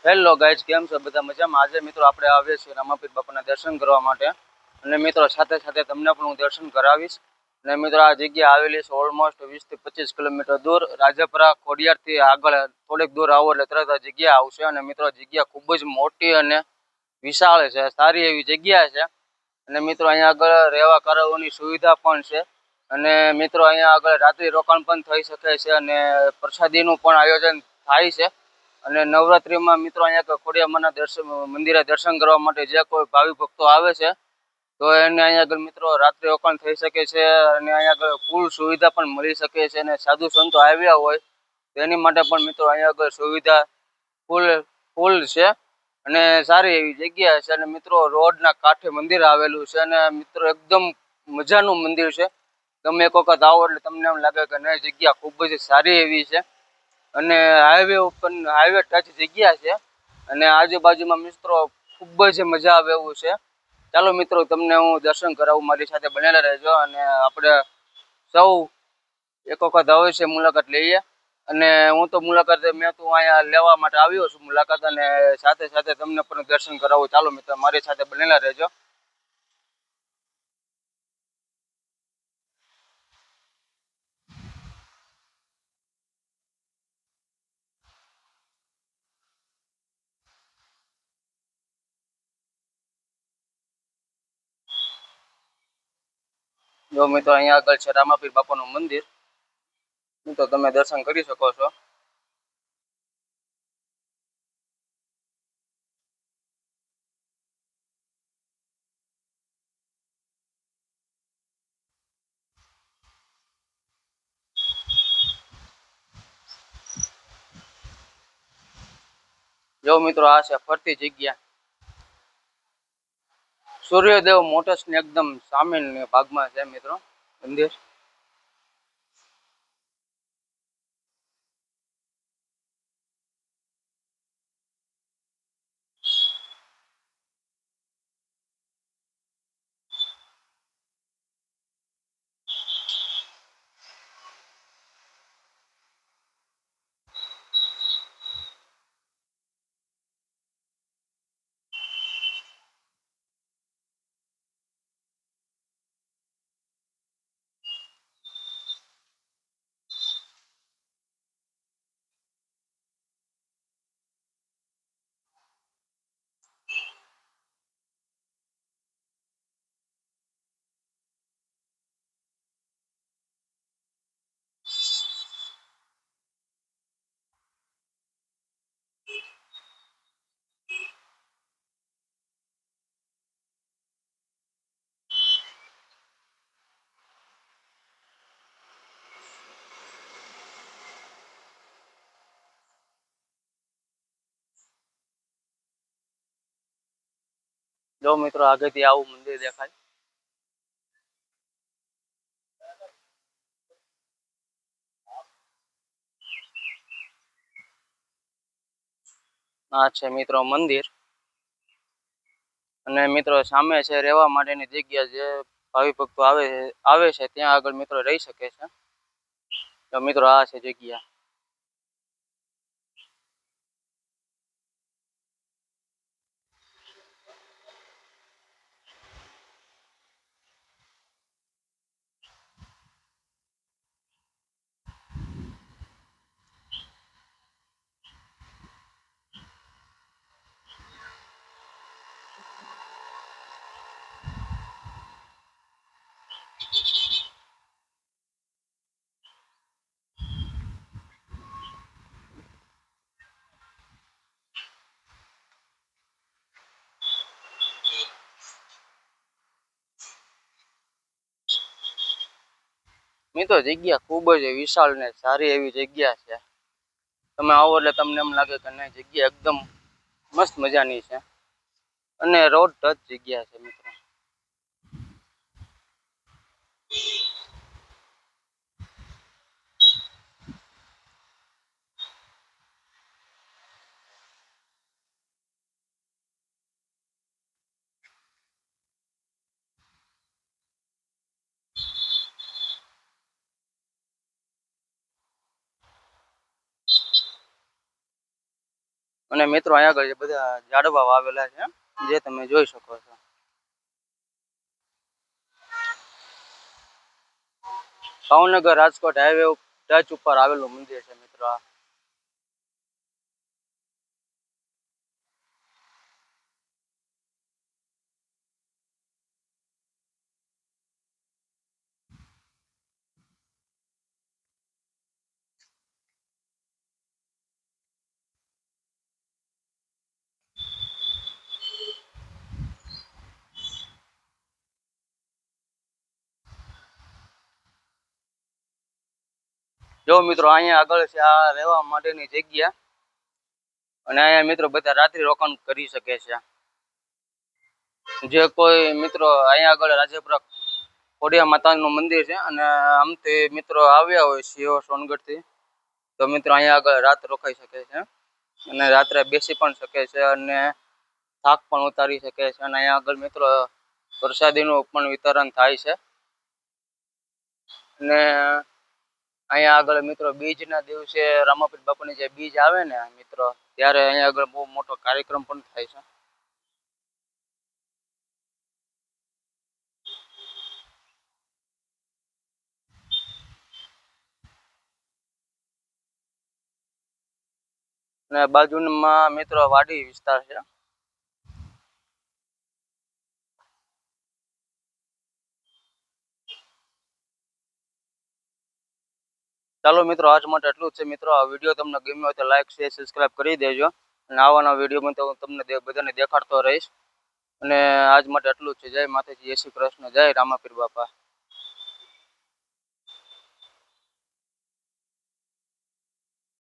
Hello guys, કેમ છો બધા મજામાં? આજે મિત્રો આપણે આવીએ છીએ રામાપીર બાપાના દર્શન કરવા માટે અને મિત્રો સાથે સાથે તમને પણ હું દર્શન કરાવીશ. અને મિત્રો આ જગ્યા આવેલી છે ઓલમોસ્ટ 20 થી 25 કિલોમીટર દૂર. રાજપરા ખોડિયારથી આગળ થોડીક દૂર આવો એટલે તરત આ જગ્યા આવશે. અને મિત્રો જગ્યા ખૂબ જ મોટી અને વિશાળ છે, સારી એવી જગ્યા છે. અને મિત્રો અહીંયા આગળ રહેવા કરવાની સુવિધા પણ છે. અને મિત્રો અહીંયા આગળ રાત્રિ રોકાણ પણ થઈ શકે છે અને પ્રસાદીનું પણ આયોજન થાય છે. અને નવરાત્રીમાં મિત્રો અહીંયા ખોડિયારમાંના મંદિરે દર્શન કરવા માટે જે કોઈ ભાવિ ભક્તો આવે છે તો એને અહીંયા આગળ મિત્રો રાત્રિ રોકાણ થઈ શકે છે. અને અહીંયા આગળ ફૂલ સુવિધા પણ મળી શકે છે. અને સાધુ સંતો આવ્યા હોય તો એની માટે પણ મિત્રો અહીંયા આગળ સુવિધા ફૂલ છે અને સારી એવી જગ્યા છે. અને મિત્રો રોડના કાંઠે મંદિર આવેલું છે અને મિત્રો એકદમ મજાનું મંદિર છે. તમે એક વખત આવો એટલે તમને એમ લાગે કે નહીં, જગ્યા ખૂબ જ સારી એવી છે. અને હાઈવે ટચ જગ્યા છે અને આજુબાજુમાં મિત્રો ખૂબ જ મજા આવે એવું છે. ચાલો મિત્રો, તમને હું દર્શન કરાવું, મારી સાથે બનેલા રહેજો. અને આપણે સૌ એક વખત અવશ્ય મુલાકાત લઈએ. અને હું તો મેં તો અહીંયા લેવા માટે આવ્યો છું મુલાકાત, અને સાથે સાથે તમને પણ દર્શન કરાવું. ચાલો મિત્રો, મારી સાથે બનેલા રહેજો. જો મિત્રો, અહીંયા આગળ છે રામાપીર બાપાનું મંદિર. તો તમે દર્શન કરી શકો છો. જો મિત્રો, આ છે ફરતી જગ્યા. સૂર્યદેવ મોટર્સ ને એકદમ સામે ભાગમાં છે મિત્રો મંદિર. જો મિત્રો, આગળથી આવું મંદિર દેખાય. આ છે મિત્રો મંદિર. અને મિત્રો સામે છે રહેવા માટેની જગ્યા. જે ભાવિ ભક્તો આવે છે ત્યાં આગળ મિત્રો રહી શકે છે. તો મિત્રો આ છે જગ્યા. મિત્રો જગ્યા ખૂબ જ વિશાળ ને સારી એવી જગ્યા છે. તમે આવો એટલે તમને એમ લાગે કે નહીં, જગ્યા એકદમ મસ્ત મજાની છે. અને રોડ ટચ જગ્યા છે મિત્રો. અને મિત્રો અહીંયા આગળ જે બધા ઝાડવા વાવેલા છે જે તમે જોઈ શકો છો. ભાવનગર રાજકોટ હાઈવે ટચ ઉપર આવેલું મંદિર છે મિત્રો. જો મિત્રો અહીંયા આગળ છે આ રહેવા માટેની જગ્યા, અને અહીંયા મિત્રો બધા રાત્રિ રોકાણ કરી શકે છે. જે કોઈ મિત્રો અહીંયા આગળ રાજપુરા ખોડિયા માતાનું મંદિર છે, અને આમથી મિત્રો આવ્યા હોય સિંહો સોનગઢથી તો મિત્રો અહીંયા આગળ રાત રોકાઈ શકે છે અને રાત્રે બેસી પણ શકે છે અને થાક પણ ઉતારી શકે છે. અને અહીંયા આગળ મિત્રો પ્રસાદીનું પણ વિતરણ થાય છે. અને અહીંયા આગળ મિત્રો બીજના દિવસે રામાપીર બાપાની જે બીજ આવે ને મિત્રો, ત્યારે અહીંયા આગળ બહુ મોટો કાર્યક્રમ પણ થાય છે. અને બાજુમાં મિત્રો વાડી વિસ્તાર છે. ચાલો મિત્રો આજ માટે એટલું જ છે. મિત્રો આ વિડીયો તમને ગમ્યો હોય તો લાઈક શેર સબસ્ક્રાઈબ કરી દેજો, અને આવાના વિડીયોમાં તો હું તમને બધાને દેખાડતો રહીશ. અને આજ માટે એટલું જ છે. જય માતાજી, જય શ્રી કૃષ્ણ, જય રામાપીર બાપા.